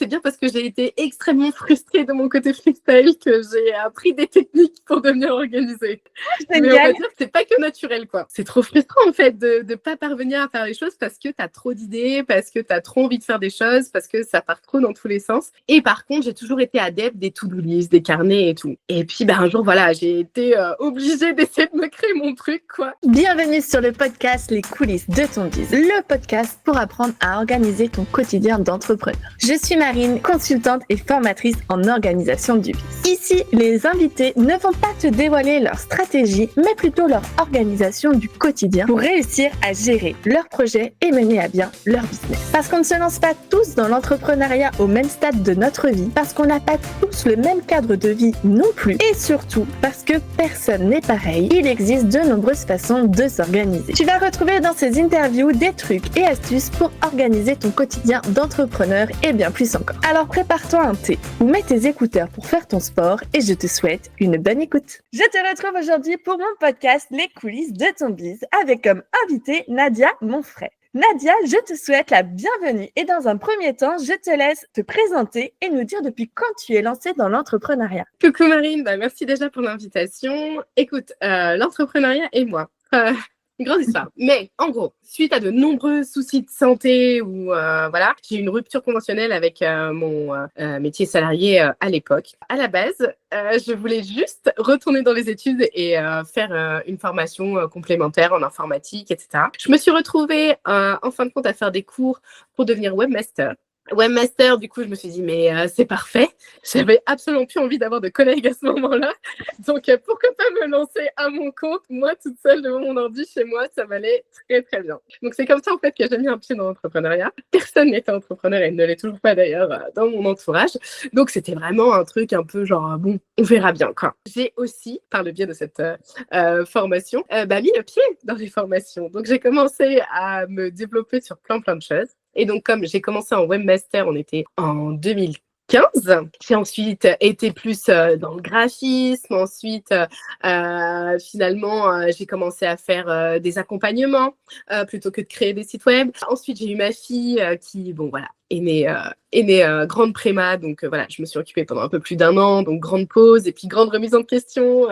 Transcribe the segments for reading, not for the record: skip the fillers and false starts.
c'est bien parce que j'ai été extrêmement frustrée de mon côté freestyle que j'ai appris des techniques pour devenir organisée. Mais on va dire que c'est pas que naturel, quoi. C'est trop frustrant, en fait, de pas parvenir à faire les choses parce que t'as trop d'idées, parce que t'as trop envie de faire des choses, parce que ça part trop dans tous les sens. Et par contre, j'ai toujours été adepte des to-do list, des carnets et tout. Et puis, un jour, voilà, j'ai été obligée d'essayer de me créer mon truc, quoi. Bienvenue sur le podcast Les coulisses de ton biz, le podcast pour apprendre à organiser ton quotidien d'entrepreneur. Je suis Marine, consultante et formatrice en organisation du biz. Ici, les invités ne vont pas te dévoiler leur stratégie, mais plutôt leur organisation du quotidien pour réussir à gérer leurs projets et mener à bien leur business. Parce qu'on ne se lance pas tous dans l'entrepreneuriat au même stade de notre vie, parce qu'on n'a pas tous le même cadre de vie non plus, et surtout parce que personne n'est pareil, il existe de nombreuses façons de s'organiser. Tu vas retrouver dans ces interviews des trucs et astuces pour organiser ton quotidien d'entrepreneur et bien plus encore. Alors prépare-toi un thé ou mets tes écouteurs pour faire ton sport et je te souhaite une bonne écoute. Je te retrouve aujourd'hui pour mon podcast Les coulisses de ton biz avec comme invité Nadia Monfray. Nadia, je te souhaite la bienvenue et dans un premier temps, je te laisse te présenter et nous dire depuis quand tu es lancée dans l'entrepreneuriat. Coucou Marine, merci déjà pour l'invitation. Écoute, l'entrepreneuriat et moi, une grande histoire. Mais en gros, suite à de nombreux soucis de santé ou voilà, j'ai eu une rupture conventionnelle avec mon métier salarié à l'époque. À la base, je voulais juste retourner dans les études et faire une formation complémentaire en informatique, etc. Je me suis retrouvée en fin de compte à faire des cours pour devenir webmaster. Webmaster, du coup, je me suis dit, mais c'est parfait. J'avais absolument plus envie d'avoir de collègues à ce moment-là. Donc, pourquoi pas me lancer à mon compte, moi, toute seule devant mon ordi chez moi, ça m'allait très, très bien. Donc, c'est comme ça, en fait, que j'ai mis un pied dans l'entrepreneuriat. Personne n'était entrepreneur et ne l'est toujours pas, d'ailleurs, dans mon entourage. Donc, c'était vraiment un truc un peu genre, bon, on verra bien, quoi. J'ai aussi, par le biais de cette formation, mis le pied dans les formations. Donc, j'ai commencé à me développer sur plein de choses. Et donc, comme j'ai commencé en webmaster, on était en 2015. J'ai ensuite été plus dans le graphisme. Ensuite, finalement, j'ai commencé à faire des accompagnements plutôt que de créer des sites web. Ensuite, j'ai eu ma fille qui, bon, voilà, est née grande préma. Donc, voilà, je me suis occupée pendant un peu plus d'1 an. Donc, grande pause et puis grande remise en question.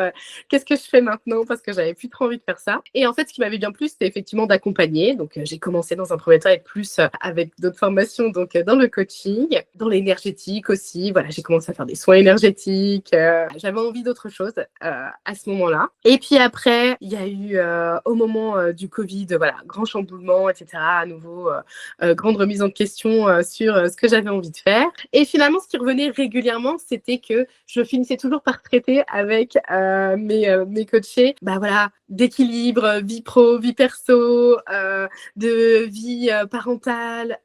Qu'est-ce que je fais maintenant? Parce que j'avais plus trop envie de faire ça. Et en fait, ce qui m'avait bien plu, c'était effectivement d'accompagner. Donc, j'ai commencé dans un premier temps à être plus avec d'autres formations, donc dans le coaching, dans l'énergétique aussi. Voilà, j'ai commencé à faire des soins énergétiques. J'avais envie d'autre chose à ce moment-là. Et puis après, il y a eu au moment du Covid, voilà, grand chamboulement, etc. À nouveau, grande remise en question sur ce que j'avais envie de faire. Et finalement, ce qui revenait régulièrement, c'était que je finissais toujours par traiter avec mes coachés, voilà, d'équilibre, vie pro, vie perso, de vie parentale,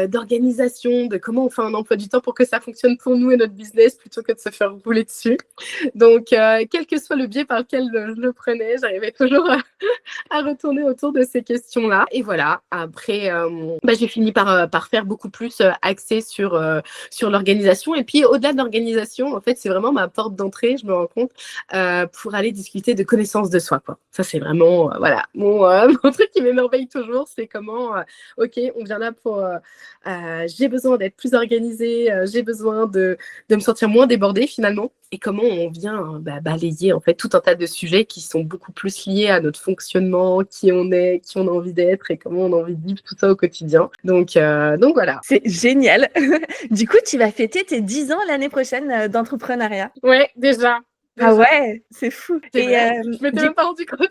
d'organisation, de comment on fait un emploi du temps pour que ça fonctionne pour nous et notre business plutôt que de se faire rouler dessus. Donc, quel que soit le biais par lequel je le prenais, j'arrivais toujours à retourner autour de ces questions-là. Et voilà, après, j'ai fini par faire beaucoup plus axé sur l'organisation. Et puis, au-delà de l'organisation, en fait, c'est vraiment ma porte d'entrée, je me rends compte, pour aller discuter de connaissance de soi, quoi. Ça, c'est vraiment, voilà, mon truc qui m'émerveille toujours, c'est comment, ok, on vient là pour, j'ai besoin d'être plus organisée, j'ai besoin de me sentir moins débordée, finalement. Et comment on vient balayer, en fait, tout un tas de sujets qui sont beaucoup plus liés à notre fonctionnement, qui on est, qui on a envie d'être et comment on a envie de vivre tout ça au quotidien. Donc voilà. C'est génial. Du coup, tu vas fêter tes 10 ans l'année prochaine d'entrepreneuriat. Ouais, déjà. Ah ouais, c'est fou. C'est vrai, je m'étais même pas rendu compte.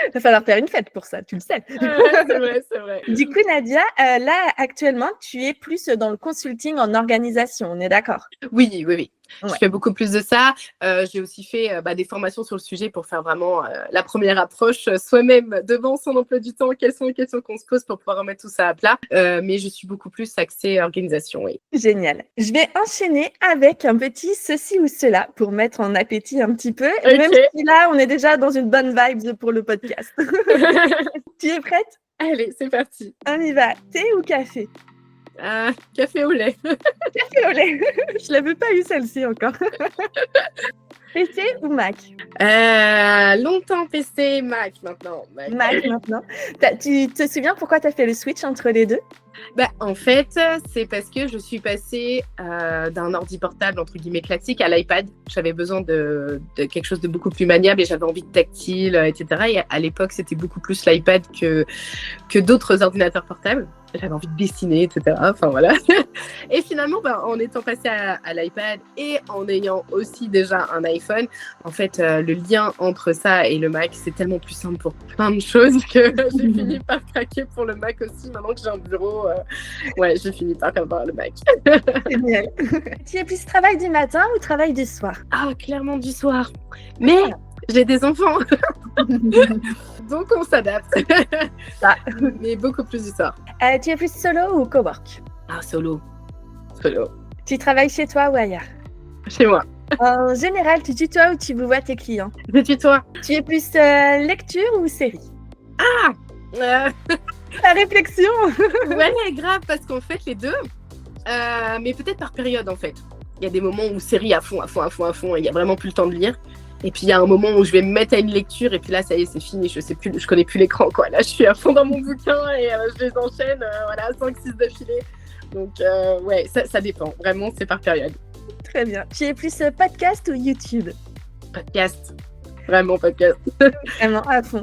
Il va falloir faire une fête pour ça, tu le sais. C'est vrai. Du coup, Nadia, là, actuellement, tu es plus dans le consulting en organisation, on est d'accord? Oui. Ouais. Je fais beaucoup plus de ça. J'ai aussi fait des formations sur le sujet pour faire vraiment la première approche soi-même devant son emploi du temps. Quelles sont les questions qu'on se pose pour pouvoir remettre tout ça à plat. Mais je suis beaucoup plus axée organisation, oui. Génial. Je vais enchaîner avec un petit ceci ou cela pour mettre en appétit un petit peu. Okay. Même si là, on est déjà dans une bonne vibe pour le podcast. Tu es prête? Allez, c'est parti. On y va. Thé ou café? Café au lait. Café au lait. Je l'avais pas eu celle-ci encore. PC ou Mac? Longtemps PC, Mac maintenant. Mac maintenant. Tu te souviens pourquoi tu as fait le switch entre les deux? En fait, c'est parce que je suis passée d'un ordi portable, entre guillemets, classique à l'iPad. J'avais besoin de quelque chose de beaucoup plus maniable et j'avais envie de tactile, etc. Et à l'époque, c'était beaucoup plus l'iPad que d'autres ordinateurs portables. J'avais envie de dessiner, etc. Enfin, voilà. Et finalement, en étant passée à l'iPad et en ayant aussi déjà un iPhone, en fait, le lien entre ça et le Mac, c'est tellement plus simple pour plein de choses que j'ai fini par craquer pour le Mac aussi. Maintenant que j'ai un bureau, j'ai fini par avoir le Mac. Génial. Tu es plus travail du matin ou travail du soir? Ah, clairement du soir. Mais j'ai des enfants. Donc, on s'adapte. Mais beaucoup plus du soir. Tu es plus solo ou cowork? Ah, solo. Solo. Tu travailles chez toi ou ailleurs? Chez moi. En général, tu tutoies ou tu vois tes clients? Je tutoie. Tu es plus lecture ou série? Ah La réflexion. Ouais, grave, parce qu'en fait, les deux, mais peut-être par période, en fait. Il y a des moments où série à fond, et il n'y a vraiment plus le temps de lire. Et puis, il y a un moment où je vais me mettre à une lecture, et puis là, ça y est, c'est fini, je connais plus l'écran, quoi. Là, je suis à fond dans mon bouquin, et je les enchaîne, 5-6 d'affilée. Donc, ça dépend. Vraiment, c'est par période. Très bien. Tu es plus podcast ou YouTube? Podcast. Vraiment podcast. Vraiment, à fond.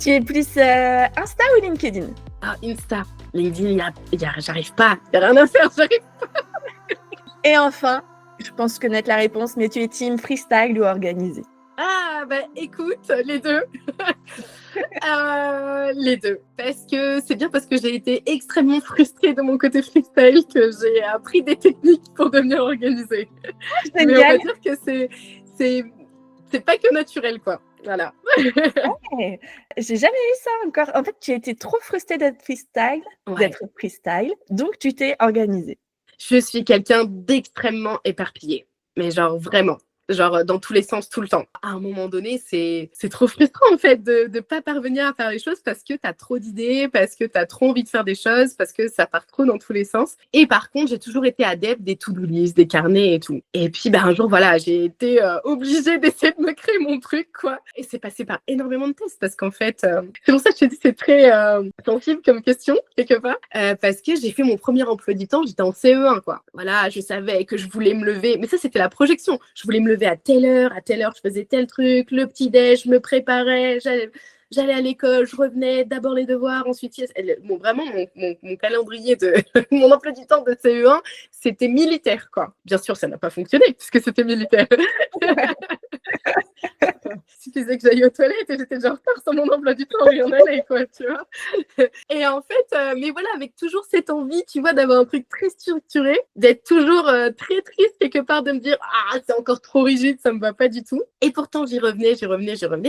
Tu es plus Insta ou LinkedIn? Ah, Insta. LinkedIn, j'arrive pas. Il n'y a rien à faire, j'arrive. Et enfin, je pense connaître la réponse, mais tu es team freestyle ou organisé? Ah, écoute, les deux. Les deux. Parce que j'ai été extrêmement frustrée de mon côté freestyle que j'ai appris des techniques pour devenir organisée. Mais on va dire que c'est pas que naturel, quoi. Voilà. Ouais. J'ai jamais eu ça encore. En fait, tu as été trop frustrée d'être freestyle, donc tu t'es organisée. Je suis quelqu'un d'extrêmement éparpillé. Mais genre, vraiment. Genre, dans tous les sens, tout le temps. À un moment donné, c'est trop frustrant, en fait, de ne pas parvenir à faire les choses parce que tu as trop d'idées, parce que tu as trop envie de faire des choses, parce que ça part trop dans tous les sens. Et par contre, j'ai toujours été adepte des to-do list, des carnets et tout. Et puis, un jour, voilà, j'ai été obligée d'essayer de me créer mon truc, quoi. Et c'est passé par énormément de tests parce qu'en fait, c'est pour ça que je te dis c'est très sensible comme question, quelque part. Parce que j'ai fait mon premier emploi du temps, j'étais en CE1, quoi. Voilà, je savais que je voulais me lever. Mais ça, c'était la projection. Je voulais me lever à telle heure, je faisais tel truc, le petit-déj, je me préparais, j'allais à l'école, je revenais, d'abord les devoirs, ensuite... vraiment, mon calendrier de... mon emploi du temps de CE1, c'était militaire, quoi. Bien sûr, ça n'a pas fonctionné, puisque c'était militaire. Il suffisait que j'aille aux toilettes et j'étais déjà en retard sur mon emploi du temps, il y en allait, quoi, tu vois. Et en fait, mais voilà, avec toujours cette envie, tu vois, d'avoir un truc très structuré, d'être toujours très triste quelque part, de me dire « Ah, c'est encore trop rigide, ça me va pas du tout ». Et pourtant, j'y revenais.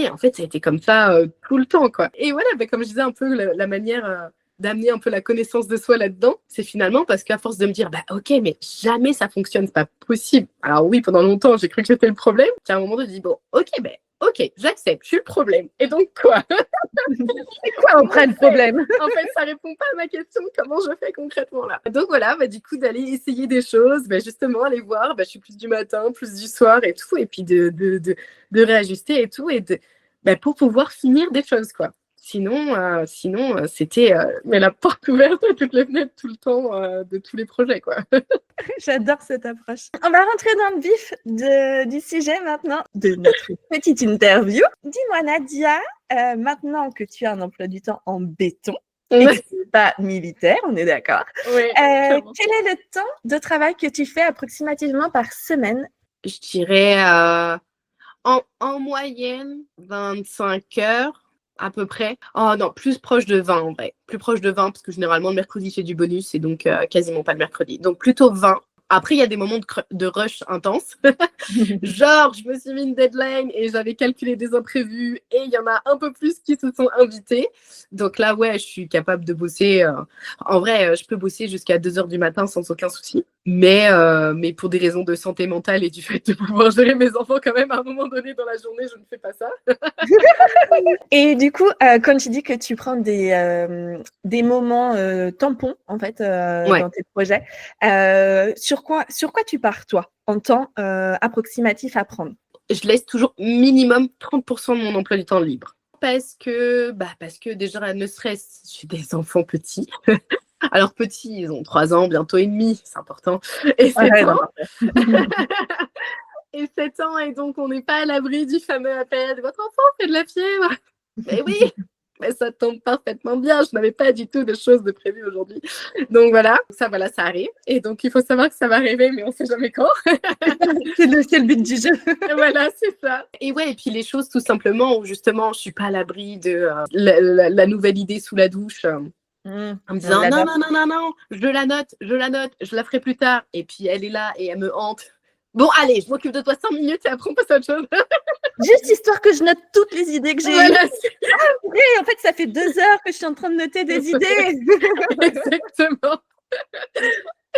Et en fait, ça a été comme ça tout le temps, quoi. Et voilà, comme je disais un peu, la manière... d'amener un peu la connaissance de soi là-dedans, c'est finalement parce qu'à force de me dire ok, mais jamais ça fonctionne, c'est pas possible. Alors oui, pendant longtemps, j'ai cru que j'étais le problème, qu'à un moment, je me dis ok, j'accepte, je suis le problème. Et donc quoi? C'est quoi en vrai le problème? En fait, ça répond pas à ma question, comment je fais concrètement là. Donc voilà, du coup, d'aller essayer des choses, justement, aller voir, je suis plus du matin, plus du soir et tout, et puis de réajuster et tout, et pour pouvoir finir des choses, quoi. Sinon, c'était mais la porte ouverte à toutes les fenêtres tout le temps de tous les projets, quoi. J'adore cette approche. On va rentrer dans le vif du sujet maintenant de notre petite interview. Dis-moi, Nadia, maintenant que tu as un emploi du temps en béton, et que ce n'est pas militaire, on est d'accord. Oui, quel est le temps de travail que tu fais approximativement par semaine? Je dirais en moyenne 25 heures. À peu près. Oh non, plus proche de 20 en vrai. Plus proche de 20 parce que généralement le mercredi c'est du bonus et donc quasiment pas le mercredi. Donc plutôt 20. Après, il y a des moments de rush intense. Genre, je me suis mis une deadline et j'avais calculé des imprévus et il y en a un peu plus qui se sont invités. Donc là, ouais, je suis capable de bosser. En vrai, je peux bosser jusqu'à 2h du matin sans aucun souci. Mais pour des raisons de santé mentale et du fait de pouvoir gérer mes enfants quand même à un moment donné dans la journée, je ne fais pas ça. Et du coup, quand tu dis que tu prends des moments tampons en fait dans tes projets, sur quoi tu pars toi en temps approximatif à prendre? Je laisse toujours minimum 30% de mon emploi du temps libre. Parce que déjà, ne serait-ce, j'ai des enfants petits. Alors petits, ils ont 3 ans, bientôt et demi, c'est important, et 7 Ouais, ans. non, Et 7 ans, et donc on n'est pas à l'abri du fameux appel: «Votre enfant fait de la fièvre». Mais oui, mais ça tombe parfaitement bien, je n'avais pas du tout de choses de prévues aujourd'hui. Donc voilà, ça arrive, et donc il faut savoir que ça va arriver, mais on sait jamais quand. c'est le but du jeu. Voilà, c'est ça. Et ouais, et puis les choses tout simplement où justement je suis pas à l'abri de la nouvelle idée sous la douche, en me disant non, non, non, non, non, je la note, je la ferai plus tard. Et puis elle est là et elle me hante. Bon, allez, je m'occupe de toi 5 minutes et après on passe à autre chose. Juste histoire que je note toutes les idées que j'ai eues. Voilà, Oui, en fait, ça fait 2 heures que je suis en train de noter des idées. exactement.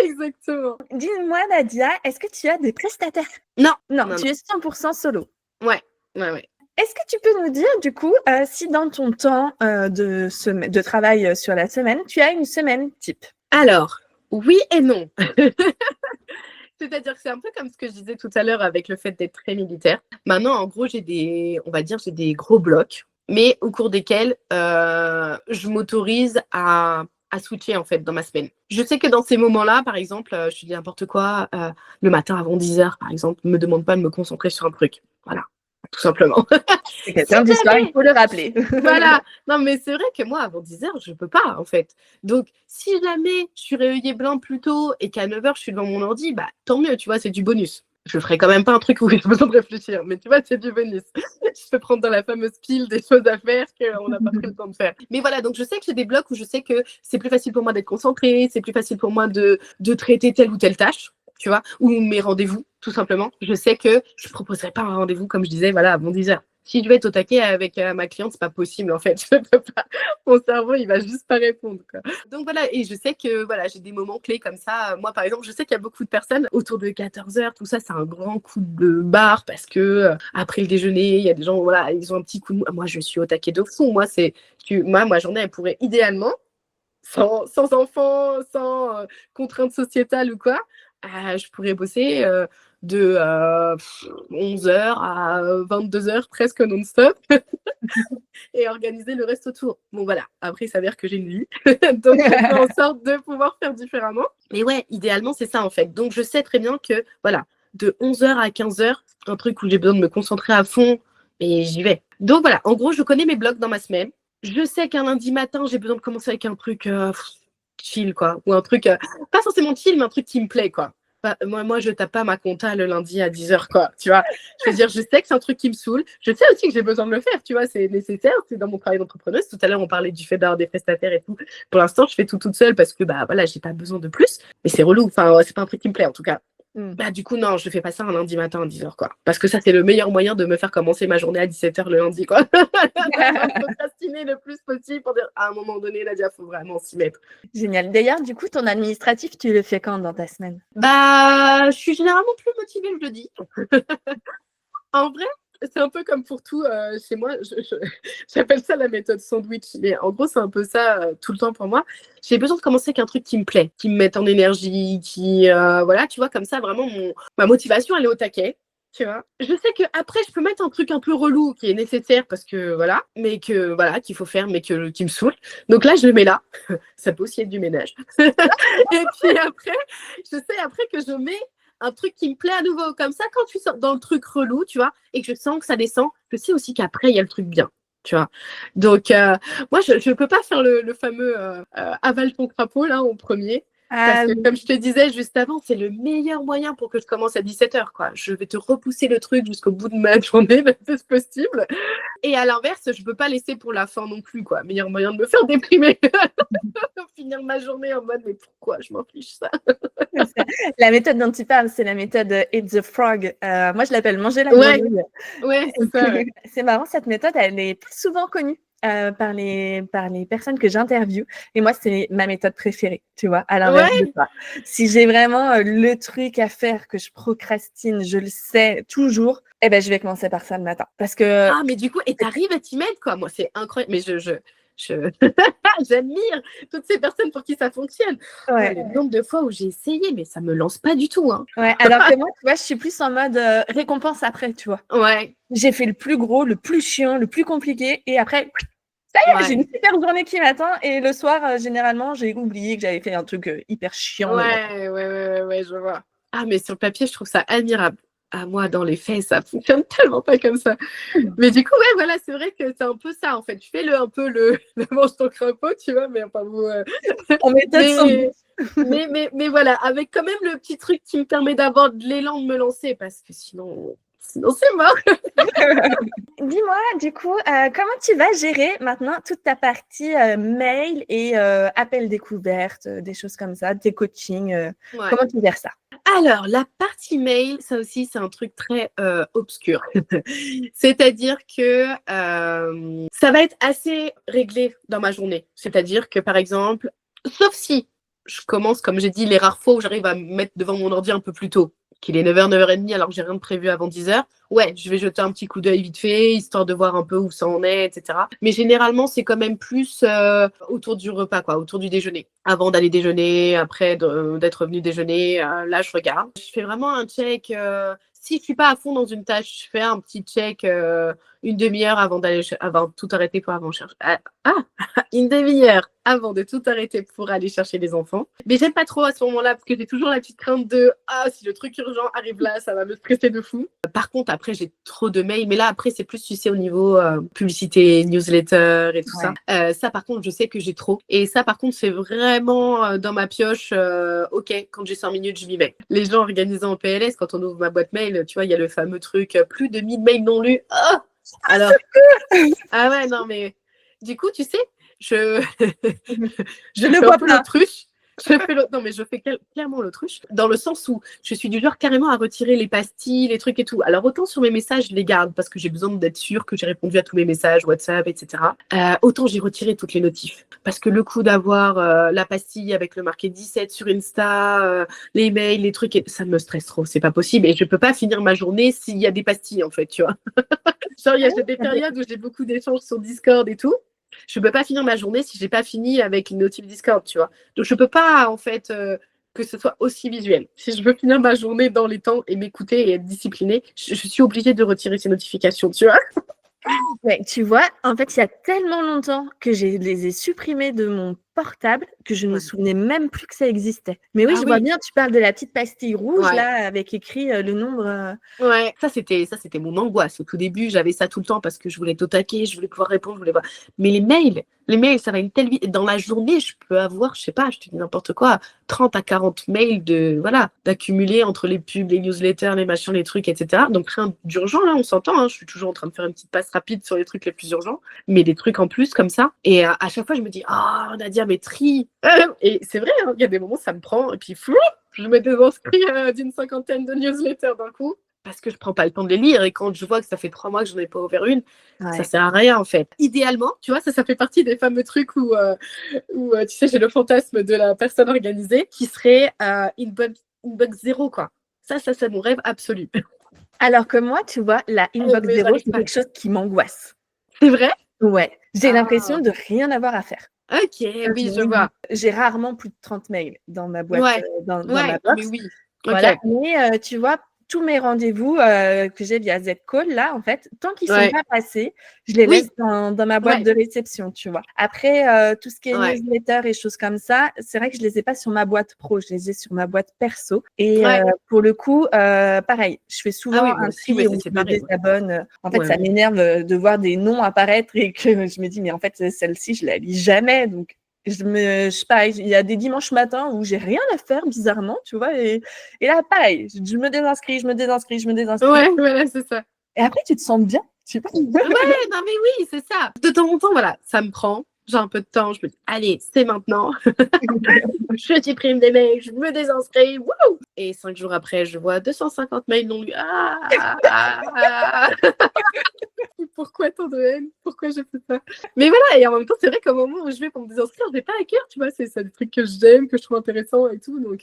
Exactement. Dis-moi, Nadia, est-ce que tu as des prestataires? Non. Non, Non, tu es 100% solo. Ouais, ouais, ouais. Est-ce que tu peux nous dire, du coup, si dans ton temps de travail sur la semaine, tu as une semaine type? Alors, oui et non. C'est-à-dire que c'est un peu comme ce que je disais tout à l'heure avec le fait d'être très militaire. Maintenant, en gros, j'ai des gros blocs, mais au cours desquels je m'autorise à switcher en fait dans ma semaine. Je sais que dans ces moments-là, par exemple, je te dis n'importe quoi, le matin avant 10h, par exemple, ne me demande pas de me concentrer sur un truc. Voilà, tout simplement. C'est quelqu'un d'histoire, il faut le rappeler. Voilà. Non, mais c'est vrai que moi, avant 10h, je peux pas, en fait. Donc, si jamais je suis réveillée blanc plus tôt et qu'à 9h, je suis devant mon ordi, bah, tant mieux, tu vois, c'est du bonus. Je ferai quand même pas un truc où j'ai besoin de réfléchir, mais tu vois, c'est du bonus. Je peux prendre dans la fameuse pile des choses à faire qu'on n'a pas pris le temps de faire. Mais voilà, donc je sais que j'ai des blocs où je sais que c'est plus facile pour moi d'être concentrée, c'est plus facile pour moi de traiter telle ou telle tâche, tu vois, ou mes rendez-vous, tout simplement. Je sais que je ne proposerai pas un rendez-vous, comme je disais, voilà, avant 10h. Si je vais être au taquet avec ma cliente, c'est pas possible en fait. Je peux pas. Mon cerveau, il va juste pas répondre, quoi. Donc voilà, et je sais que voilà, j'ai des moments clés comme ça. Moi, par exemple, je sais qu'il y a beaucoup de personnes autour de 14h, tout ça, c'est un grand coup de barre parce que après le déjeuner, il y a des gens, voilà, ils ont un petit coup de mou. Moi, je suis au taquet de fond. Moi, ma journée, elle pourrait idéalement, sans enfants, sans contraintes sociétales ou quoi, je pourrais bosser de 11h à 22h presque non-stop et organiser le reste autour. Bon voilà, après il s'avère que j'ai une vie, donc je fais en sorte de pouvoir faire différemment. Mais ouais, idéalement c'est ça en fait. Donc je sais très bien que voilà, de 11h à 15h, un truc où j'ai besoin de me concentrer à fond, et j'y vais. Donc voilà, en gros je connais mes blocs dans ma semaine. Je sais qu'un lundi matin, j'ai besoin de commencer avec un truc chill, quoi. Ou un truc, pas forcément chill, mais un truc qui me plaît, quoi. Moi, je tape pas ma compta le lundi à 10h, quoi. Tu vois, je veux dire, je sais que c'est un truc qui me saoule. Je sais aussi que j'ai besoin de le faire, tu vois, c'est nécessaire. C'est dans mon travail d'entrepreneuse. Tout à l'heure, on parlait du fait d'avoir des prestataires et tout. Pour l'instant, je fais tout toute seule parce que, bah, voilà, j'ai pas besoin de plus. Mais c'est relou. Enfin, c'est pas un truc qui me plaît, en tout cas. Bah, du coup, non, je fais pas ça un lundi matin à 10h, quoi. Parce que ça, c'est le meilleur moyen de me faire commencer ma journée à 17h le lundi, quoi. Procrastiner le plus possible pour dire, à un moment donné, Nadia, faut vraiment s'y mettre. Génial. D'ailleurs, du coup, ton administratif, tu le fais quand dans ta semaine? Bah, je suis généralement plus motivée le jeudi. En vrai, c'est un peu comme pour tout chez moi. J'appelle ça la méthode sandwich. Mais en gros, c'est un peu ça tout le temps pour moi. J'ai besoin de commencer avec un truc qui me plaît, qui me mette en énergie, voilà, tu vois, comme ça, vraiment, ma motivation, elle est au taquet. Tu vois. Je sais qu'après, je peux mettre un truc un peu relou qui est nécessaire parce que voilà, mais que voilà, qu'il faut faire, mais qui me saoule. Donc là, je le mets là. Ça peut aussi être du ménage. Et puis après, je sais après que je mets un truc qui me plaît à nouveau. Comme ça, quand tu sors dans le truc relou, tu vois, et que je sens que ça descend, je sais aussi qu'après, il y a le truc bien. Tu vois. Donc, moi, je ne peux pas faire le fameux avale ton crapaud là en premier. Parce que, comme je te disais juste avant, c'est le meilleur moyen pour que je commence à 17h, quoi. Je vais te repousser le truc jusqu'au bout de ma journée, le plus possible. Et à l'inverse, je ne peux pas laisser pour la fin non plus, quoi. Meilleur moyen de me faire déprimer. Finir ma journée en mode, mais pourquoi je m'inflige ça? La méthode dont tu parles, c'est la méthode Eat the Frog. Moi, je l'appelle manger la Ouais. grenouille. Ouais, c'est ça. Ouais. C'est marrant, cette méthode, elle est pas souvent connue par les personnes que j'interviewe. Et moi, c'est ma méthode préférée, tu vois, à l'inverse de ça. Si j'ai vraiment le truc à faire que je procrastine, je le sais toujours, eh ben, je vais commencer par ça le matin. Parce que... Ah, mais du coup, et t'arrives à t'y mettre, quoi. Moi, c'est incroyable. Mais j'admire toutes ces personnes pour qui ça fonctionne. Ouais. Le nombre de fois où j'ai essayé, mais ça me lance pas du tout. Hein. Ouais, alors que moi, tu vois, je suis plus en mode récompense après, tu vois. Ouais. J'ai fait le plus gros, le plus chiant, le plus compliqué, et après, Ça y est, Ouais. j'ai une super journée qui m'attend et le soir, généralement, j'ai oublié que j'avais fait un truc, hyper chiant le matin. Ouais, je vois. Ah, mais sur le papier, je trouve ça admirable. Ah, moi, dans les faits, ça fonctionne tellement pas comme ça. Mais du coup, ouais, voilà, c'est vrai que c'est un peu ça, en fait. Tu fais un peu le mange ton crapaud, tu vois, mais enfin, bon, En méthode sandwich. mais voilà, avec quand même le petit truc qui me permet d'avoir de l'élan de me lancer, parce que sinon c'est mort. Dis-moi, du coup, comment tu vas gérer maintenant toute ta partie, mail et appels découvertes, des choses comme ça, tes coachings, Ouais. comment tu gères ça? Alors, la partie mail, ça aussi, c'est un truc très obscur. C'est-à-dire que ça va être assez réglé dans ma journée. C'est-à-dire que, par exemple, sauf si je commence, comme j'ai dit, les rares fois où j'arrive à me mettre devant mon ordi un peu plus tôt, qu'il est 9h, 9h30, alors que j'ai rien de prévu avant 10h, ouais, je vais jeter un petit coup d'œil vite fait, histoire de voir un peu où ça en est, etc. Mais généralement, c'est quand même plus autour du repas, quoi, autour du déjeuner. Avant d'aller déjeuner, après d'être revenu déjeuner, là, je regarde. Je fais vraiment un check. Si je suis pas à fond dans une tâche, je fais un petit check une demi-heure avant tout arrêter pour avant chercher. Une demi-heure avant de tout arrêter pour aller chercher les enfants. Mais j'aime pas trop à ce moment-là parce que j'ai toujours la petite crainte de si le truc urgent arrive là, ça va me stresser de fou. Par contre, après, j'ai trop de mails. Mais là, après, c'est plus, tu sais, au niveau publicité, newsletter et tout ça. Ça, par contre, je sais que j'ai trop. Et ça, par contre, c'est vraiment dans ma pioche. OK, quand j'ai 5 minutes, je m'y mets. Les gens organisés en PLS, quand on ouvre ma boîte mail, tu vois, il y a le fameux truc plus de 1000 mails non lus. Alors, ah ouais, non, mais du coup, tu sais, je Le fais un vois peu pas. l'autruche. Non, mais je fais clairement l'autruche, dans le sens où je suis du genre carrément à retirer les pastilles, les trucs et tout. Alors, autant sur mes messages, je les garde parce que j'ai besoin d'être sûre que j'ai répondu à tous mes messages, WhatsApp, etc. Autant j'ai retiré toutes les notifs. Parce que le coup d'avoir la pastille avec le marqué 17 sur Insta, les mails, les trucs, ça me stresse trop, c'est pas possible. Et je peux pas finir ma journée s'il y a des pastilles, en fait, tu vois. Genre, il y a des périodes où j'ai beaucoup d'échanges sur Discord et tout. Je peux pas finir ma journée si j'ai pas fini avec une notif Discord, tu vois. Donc, je peux pas, en fait, que ce soit aussi visuel. Si je veux finir ma journée dans les temps et m'écouter et être disciplinée, je suis obligée de retirer ces notifications, tu vois. Ouais, tu vois, en fait, il y a tellement longtemps que je les ai supprimés de mon portable que je ne me souvenais même plus que ça existait. Mais oui, je vois bien, tu parles de la petite pastille rouge, là, avec écrit le nombre. Ouais, ça c'était mon angoisse. Au tout début, j'avais ça tout le temps parce que je voulais être au taquet, je voulais pouvoir répondre, je voulais voir. Mais les mails, ça va une telle vie. Dans la journée, je peux avoir, je sais pas, je te dis n'importe quoi, 30 à 40 mails d'accumuler entre les pubs, les newsletters, les machins, les trucs, etc. Donc rien d'urgent, là, on s'entend, hein. Je suis toujours en train de faire une petite passe rapide sur les trucs les plus urgents, mais des trucs en plus comme ça. Et à chaque fois, je me dis, Nadia, mais trie. Et c'est vrai, hein, il y a des moments, ça me prend, et puis flou, je me désinscris d'une 50aine de newsletters d'un coup parce que je prends pas le temps de les lire et quand je vois que ça fait 3 mois que j'en ai pas ouvert une, ça sert à rien en fait. Idéalement, tu vois, ça fait partie des fameux trucs où tu sais, j'ai le fantasme de la personne organisée qui serait inbox zéro, quoi. Ça, c'est mon rêve absolu. Alors que moi, tu vois, la inbox Mais zéro, j'arrive c'est pas. quelque chose qui m'angoisse. C'est vrai? Ouais, j'ai l'impression de rien avoir à faire. Ok, oui, je vois. J'ai rarement plus de 30 mails dans ma boîte, Ouais, dans ouais, ma box. mais oui. Voilà, Ok. mais tu vois, tous mes rendez-vous que j'ai via Z-Call, là, en fait, tant qu'ils ne sont pas passés, je les laisse dans ma boîte de réception, tu vois. Après, tout ce qui est newsletter et choses comme ça, c'est vrai que je ne les ai pas sur ma boîte pro, je les ai sur ma boîte perso. Et pour le coup, pareil, je fais souvent un tri où je me désabonne. En fait, ça m'énerve de voir des noms apparaître et que je me dis, mais en fait, celle-ci, je ne la lis jamais, donc pareil, il y a des dimanches matins où j'ai rien à faire bizarrement, tu vois, et là pareil, je me désinscris. Ouais, voilà, c'est ça. Et après tu te sens bien, tu vois. Ouais, non mais oui, c'est ça. De temps en temps, voilà, ça me prend. J'ai un peu de temps, je me dis, allez, c'est maintenant. Je supprime des mails, je me désinscris. Wouh. Et 5 jours après, je vois 250 mails non lus. Pourquoi tant de haine? Pourquoi j'ai fait ça? Mais voilà, et en même temps, c'est vrai qu'au moment où je vais pour me désinscrire, je n'ai pas à cœur, tu vois, c'est des trucs que j'aime, que je trouve intéressants et tout. Donc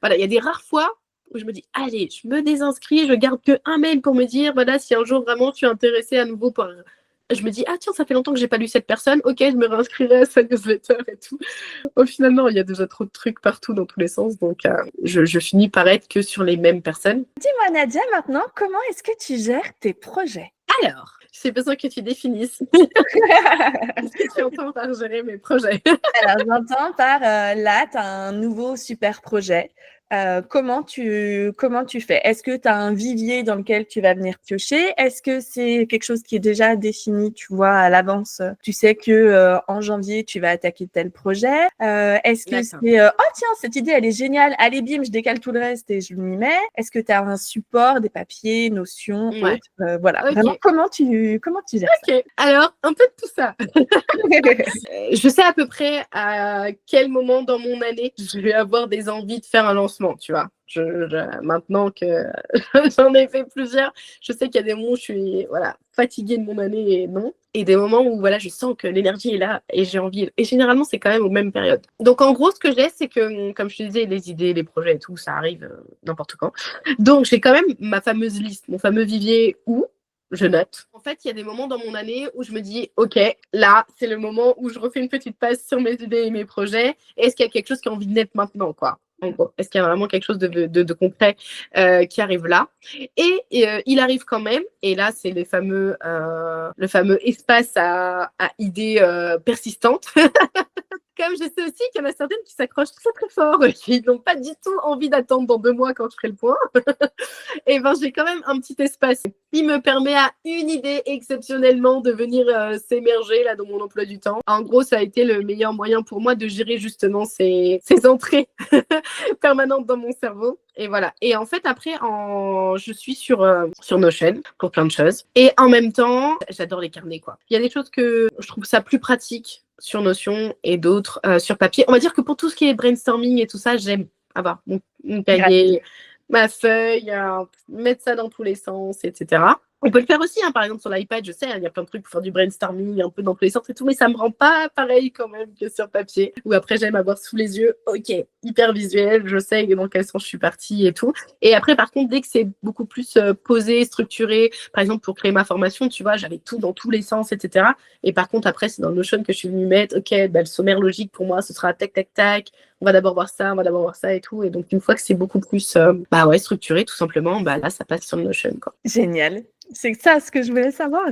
voilà, il y a des rares fois où je me dis, allez, je me désinscris, je garde qu'un mail pour me dire, voilà, si un jour vraiment tu es intéressé à nouveau par. Je me dis, tiens, ça fait longtemps que j'ai pas lu cette personne, ok, je me réinscrirai à sa newsletter et tout. Au final, non, il y a déjà trop de trucs partout dans tous les sens, donc je finis par être que sur les mêmes personnes. Dis-moi Nadia, maintenant, comment est-ce que tu gères tes projets? Alors, J'ai besoin que tu définisses ce que tu entends par gérer mes projets. Alors, j'entends par là, tu as un nouveau super projet. Comment tu fais? Est-ce que tu as un vivier dans lequel tu vas venir piocher? Est-ce que c'est quelque chose qui est déjà défini, tu vois, à l'avance? Tu sais que en janvier, tu vas attaquer tel projet. Est-ce que D'accord. c'est oh tiens, cette idée, elle est géniale. Allez, bim, je décale tout le reste et je m'y mets. Est-ce que tu as un support, des papiers, notions, Ouais. autres? Voilà. Vraiment, Ok. comment tu gères ça? Ok. Alors, un peu de tout ça. Je sais à peu près à quel moment dans mon année je vais avoir des envies de faire un lancement, tu vois. Maintenant que j'en ai fait plusieurs, je sais qu'il y a des moments où je suis voilà, fatiguée de mon année et non. Et des moments où voilà, je sens que l'énergie est là et j'ai envie. Et généralement, c'est quand même aux mêmes périodes. Donc en gros, ce que j'ai, c'est que, comme je te disais, les idées, les projets et tout, ça arrive n'importe quand. Donc j'ai quand même ma fameuse liste, mon fameux vivier où je note. En fait, il y a des moments dans mon année où je me dis, OK, là, c'est le moment où je refais une petite passe sur mes idées et mes projets. Est-ce qu'il y a quelque chose qui a envie de naître maintenant, quoi? En gros, est-ce qu'il y a vraiment quelque chose de concret qui arrive là? Et il arrive quand même, et là, c'est le fameux espace à idées persistantes. Comme je sais aussi qu'il y en a certaines qui s'accrochent très très fort, qui n'ont pas du tout envie d'attendre dans 2 mois quand je ferai le point. Et ben j'ai quand même un petit espace qui me permet à une idée exceptionnellement de venir s'émerger là dans mon emploi du temps. En gros, ça a été le meilleur moyen pour moi de gérer justement ces entrées permanentes dans mon cerveau. Et voilà. Et en fait, après, je suis sur Notion pour plein de choses. Et en même temps, j'adore les carnets, quoi. Il y a des choses que je trouve ça plus pratique sur Notion et d'autres sur papier. On va dire que pour tout ce qui est brainstorming et tout ça, j'aime avoir mon cahier, ma feuille, mettre ça dans tous les sens, etc. On peut le faire aussi, hein, par exemple sur l'iPad, je sais, il y a plein de trucs pour faire du brainstorming un peu dans tous les sens et tout, mais ça me rend pas pareil quand même que sur papier. Ou après, j'aime avoir sous les yeux, ok, hyper visuel, je sais dans quel sens je suis partie et tout. Et après, par contre, dès que c'est beaucoup plus posé, structuré, par exemple pour créer ma formation, tu vois, j'avais tout dans tous les sens, etc. Et par contre, après, c'est dans Notion que je suis venue mettre, ok, bah, le sommaire logique pour moi, ce sera tac, tac, tac. On va d'abord voir ça, on va d'abord voir ça et tout. Et donc, une fois que c'est beaucoup plus structuré, tout simplement, bah, là, ça passe sur Notion, quoi. Génial. C'est ça ce que je voulais savoir.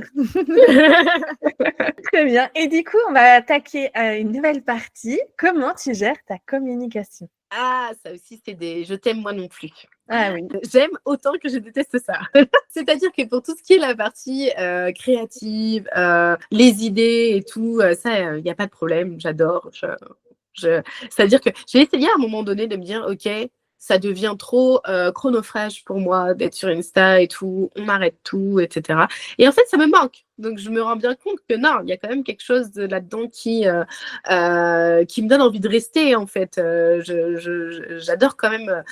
Très bien. Et du coup, on va attaquer une nouvelle partie. Comment tu gères ta communication? Ah, ça aussi, c'est des je t'aime moi non plus. Ah oui. J'aime autant que je déteste ça. C'est-à-dire que pour tout ce qui est la partie créative, les idées et tout, ça, il n'y a pas de problème, j'adore. C'est-à-dire que j'ai essayé à un moment donné de me dire, OK, ça devient trop chronophage pour moi d'être sur Insta et tout, on m'arrête tout, etc. Et en fait, ça me manque. Donc, je me rends bien compte que non, il y a quand même quelque chose là-dedans qui me donne envie de rester, en fait. J'adore quand même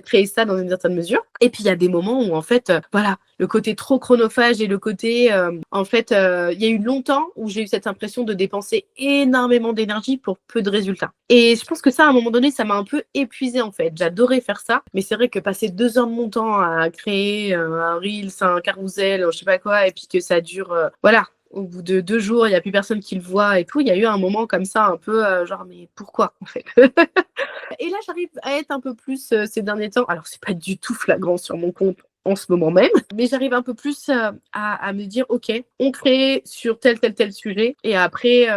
créer ça dans une certaine mesure. Et puis, il y a des moments où, en fait, voilà, le côté trop chronophage et le côté, en fait, il y a eu longtemps où j'ai eu cette impression de dépenser énormément d'énergie pour peu de résultats. Et je pense que ça, à un moment donné, ça m'a un peu épuisée, en fait. J'adorais faire ça, mais c'est vrai que passer 2 heures de mon temps à créer un Reels, un carousel, je sais pas quoi, et puis que ça dure, voilà, au bout de 2 jours, il n'y a plus personne qui le voit et tout. Il y a eu un moment comme ça, un peu genre, mais pourquoi, en fait? Et là, j'arrive à être un peu plus ces derniers temps. Alors, c'est pas du tout flagrant sur mon compte en ce moment même, mais j'arrive un peu plus à me dire, OK, on crée sur tel sujet. Et après,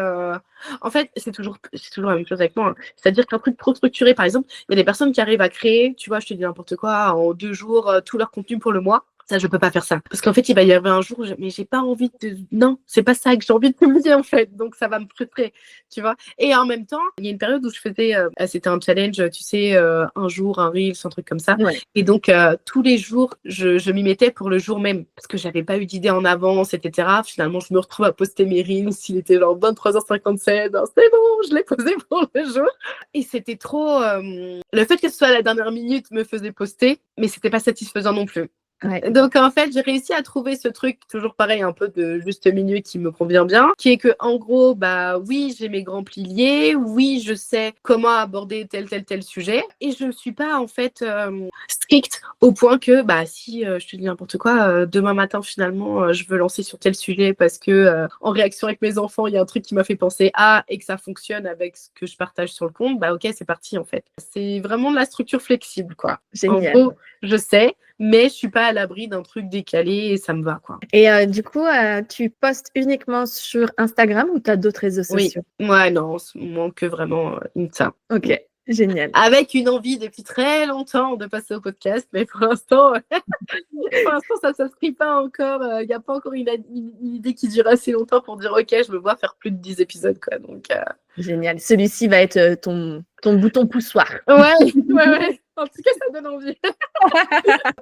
en fait, c'est toujours la même chose avec moi, hein. C'est-à-dire qu'un truc trop structuré, par exemple, il y a des personnes qui arrivent à créer, tu vois, je te dis n'importe quoi, en 2 jours, tout leur contenu pour le mois. Ça, je peux pas faire ça. Parce qu'en fait, il va y avoir un jour, mais j'ai pas envie de. Non, c'est pas ça que j'ai envie de publier, en fait. Donc, ça va me frustrer, tu vois. Et en même temps, il y a une période où je faisais. C'était un challenge, tu sais, un jour, un Reels, un truc comme ça. Ouais. Et donc, tous les jours, je m'y mettais pour le jour même. Parce que j'avais pas eu d'idée en avance, etc. Finalement, je me retrouve à poster mes Reels. Il était genre 23h57. Alors, c'est bon, je l'ai posé pour le jour. Et c'était trop. Le fait que ce soit à la dernière minute me faisait poster, mais c'était pas satisfaisant non plus. Ouais. Donc en fait, j'ai réussi à trouver ce truc toujours pareil, un peu de juste milieu qui me convient bien, qui est que en gros, bah oui, j'ai mes grands piliers, oui, je sais comment aborder tel sujet, et je suis pas en fait stricte au point que bah si je te dis n'importe quoi, demain matin finalement je veux lancer sur tel sujet parce que en réaction avec mes enfants, il y a un truc qui m'a fait penser à et que ça fonctionne avec ce que je partage sur le compte, bah ok, c'est parti en fait. C'est vraiment de la structure flexible quoi. Génial. En gros, je sais. mais je suis pas à l'abri d'un truc décalé et ça me va, quoi. Et du coup, tu postes uniquement sur Instagram ou tu as d'autres réseaux Oui, sociaux? ouais, non, en ce moment que vraiment Insta. Ok, génial. Avec une envie depuis très longtemps de passer au podcast, mais pour l'instant, ça ne s'inscrit pas encore. Il n'y a pas encore une idée qui dure assez longtemps pour dire ok, je me vois faire plus de 10 épisodes, quoi. Donc, Génial. Celui-ci va être ton bouton poussoir. ouais. En tout cas, ça donne envie.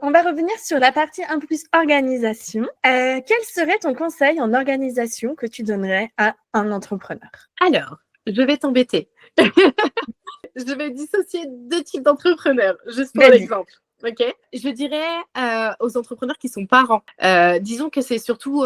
On va revenir sur la partie un peu plus organisation. Quel serait ton conseil en organisation que tu donnerais à un entrepreneur? Alors, je vais t'embêter. Je vais dissocier 2 types d'entrepreneurs, juste pour l'exemple. Ok. Je dirais aux entrepreneurs qui sont parents. Disons que c'est surtout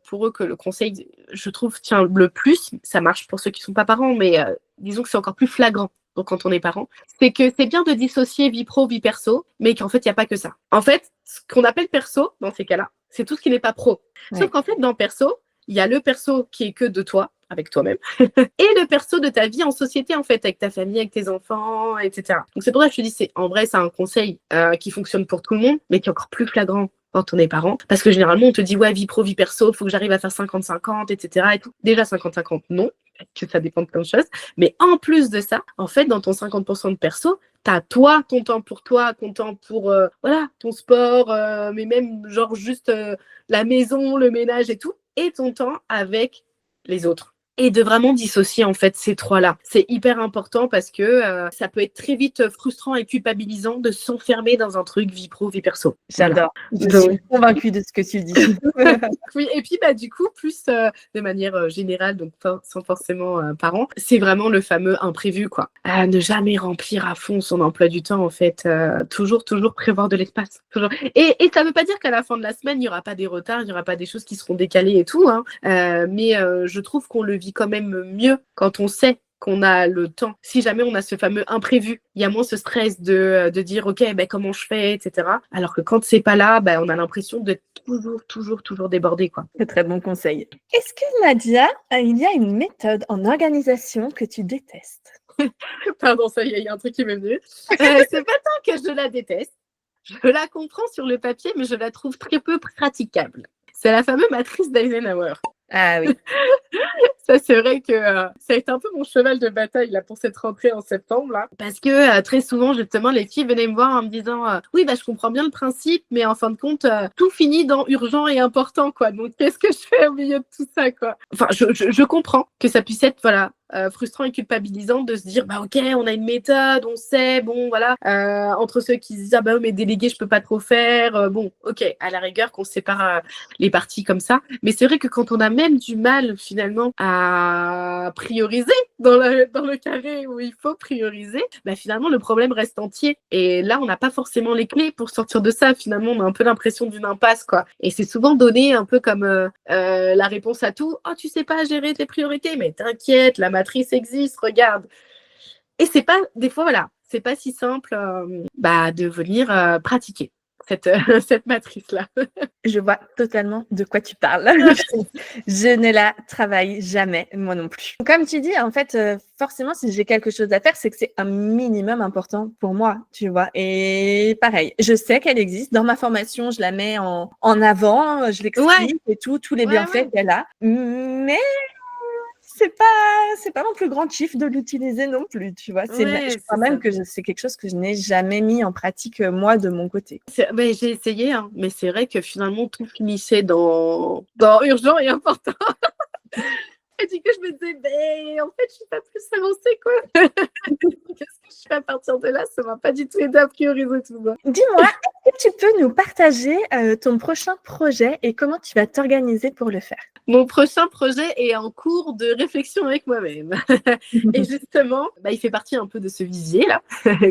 pour eux que le conseil, je trouve, tient le plus. Ça marche pour ceux qui ne sont pas parents, mais disons que c'est encore plus flagrant. Donc, quand on est parent, c'est que c'est bien de dissocier vie pro, vie perso, mais qu'en fait, il n'y a pas que ça. En fait, ce qu'on appelle perso, dans ces cas-là, c'est tout ce qui n'est pas pro. Ouais. Sauf qu'en fait, dans perso, il y a le perso qui est que de toi, avec toi-même, et le perso de ta vie en société, en fait, avec ta famille, avec tes enfants, etc. Donc, c'est pour ça que je te dis, en vrai, c'est un conseil qui fonctionne pour tout le monde, mais qui est encore plus flagrant quand on est parent. Parce que généralement, on te dit, ouais, vie pro, vie perso, il faut que j'arrive à faire 50-50, etc. Et tout. Déjà, 50-50, non, que ça dépend de plein de choses. Mais en plus de ça, en fait, dans ton 50% de perso, t'as toi, ton temps pour toi, ton temps pour voilà, ton sport, mais même genre juste la maison, le ménage et tout, et ton temps avec les autres. Et de vraiment dissocier en fait ces trois-là. C'est hyper important parce que ça peut être très vite frustrant et culpabilisant de s'enfermer dans un truc vie pro, vie perso. J'adore. Voilà. Je suis convaincue de ce que tu dis. Oui, et puis du coup, plus de manière générale, donc sans forcément parents, c'est vraiment le fameux imprévu, quoi. Ne jamais remplir à fond son emploi du temps, en fait. Toujours prévoir de l'espace. Toujours. Et ça ne veut pas dire qu'à la fin de la semaine, il n'y aura pas des retards, il n'y aura pas des choses qui seront décalées et tout, hein. Mais je trouve qu'on le vit quand même mieux quand on sait qu'on a le temps. Si jamais on a ce fameux imprévu, il y a moins ce stress de dire ok, comment je fais, etc. Alors que quand c'est pas là, on a l'impression d'être toujours débordé, quoi. C'est très bon conseil. Est-ce que Nadia, il y a une méthode en organisation que tu détestes? Pardon, ça y est, il y a un truc qui m'est venu. C'est pas tant que je la déteste. Je la comprends sur le papier, mais je la trouve très peu praticable. C'est la fameuse matrice d'Eisenhower. Ah oui. Ça, c'est vrai que ça a été un peu mon cheval de bataille là, pour cette rentrée en septembre. Là. Parce que très souvent, justement, les filles venaient me voir en me disant oui, je comprends bien le principe, mais en fin de compte, tout finit dans urgent et important, quoi. Donc, qu'est-ce que je fais au milieu de tout ça, quoi? Enfin, je comprends que ça puisse être, voilà, frustrant et culpabilisant de se dire ok, on a une méthode, on sait, bon, voilà. Entre ceux qui se disent mes délégués, je peux pas trop faire. Bon, ok, à la rigueur, qu'on sépare les parties comme ça. Mais c'est vrai que quand on a même du mal, finalement, à prioriser dans le carré où il faut prioriser, finalement, le problème reste entier. Et là, on n'a pas forcément les clés pour sortir de ça. Finalement, on a un peu l'impression d'une impasse, quoi. Et c'est souvent donné un peu comme la réponse à tout. Oh, tu sais pas gérer tes priorités, mais t'inquiète, la matrice existe, regarde. Et c'est pas, des fois, voilà, c'est pas si simple de venir pratiquer cette matrice-là. Je vois totalement de quoi tu parles. Je ne la travaille jamais, moi non plus. Comme tu dis, en fait, forcément, si j'ai quelque chose à faire, c'est que c'est un minimum important pour moi, tu vois. Et pareil, je sais qu'elle existe. Dans ma formation, je la mets en avant, je l'explique et tout, tous les bienfaits qu'elle a. Mais c'est pas mon plus grand kiff de l'utiliser non plus, tu vois. Je crois même que c'est quelque chose que je n'ai jamais mis en pratique, moi, de mon côté. J'ai essayé, hein, mais c'est vrai que finalement, tout finissait dans urgent et important. Et du coup, je me disais, en fait, je suis pas plus avancée, quoi. Qu'est-ce que je fais à partir de là? Ça m'a pas du tout aidé à prioriser tout ça. Dis-moi, est-ce que tu peux nous partager ton prochain projet et comment tu vas t'organiser pour le faire? Mon prochain projet est en cours de réflexion avec moi-même. Et justement, il fait partie un peu de ce visier-là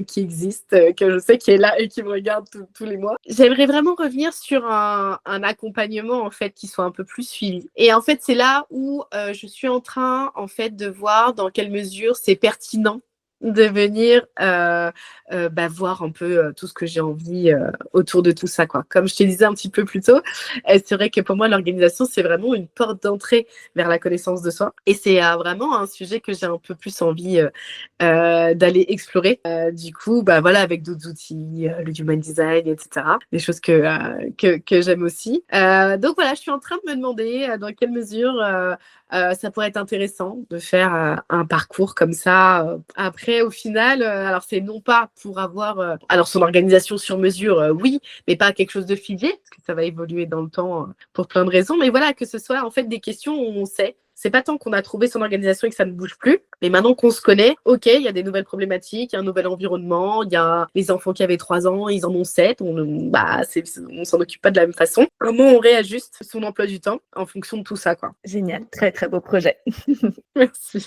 qui existe, que je sais qui est là et qui me regarde tous les mois. J'aimerais vraiment revenir sur un accompagnement en fait qui soit un peu plus suivi. Et en fait, c'est là où je suis en train en fait de voir dans quelle mesure c'est pertinent de venir voir un peu tout ce que j'ai envie autour de tout ça, quoi. Comme je te disais un petit peu plus tôt, c'est vrai que pour moi, l'organisation, c'est vraiment une porte d'entrée vers la connaissance de soi. Et c'est vraiment un sujet que j'ai un peu plus envie d'aller explorer. Du coup, voilà, avec d'autres outils, le human design, etc. Des choses que j'aime aussi. Donc voilà, je suis en train de me demander dans quelle mesure ça pourrait être intéressant de faire un parcours comme ça. Après, au final, alors c'est non pas pour avoir alors son organisation sur mesure, oui, mais pas quelque chose de figé, parce que ça va évoluer dans le temps pour plein de raisons. Mais voilà, que ce soit en fait des questions où on sait. C'est pas tant qu'on a trouvé son organisation et que ça ne bouge plus, mais maintenant qu'on se connaît, ok, il y a des nouvelles problématiques, il y a un nouvel environnement, il y a les enfants qui avaient 3 ans, ils en ont 7, on s'en occupe pas de la même façon. Comment on réajuste son emploi du temps en fonction de tout ça, quoi. Génial, très très beau projet. Merci.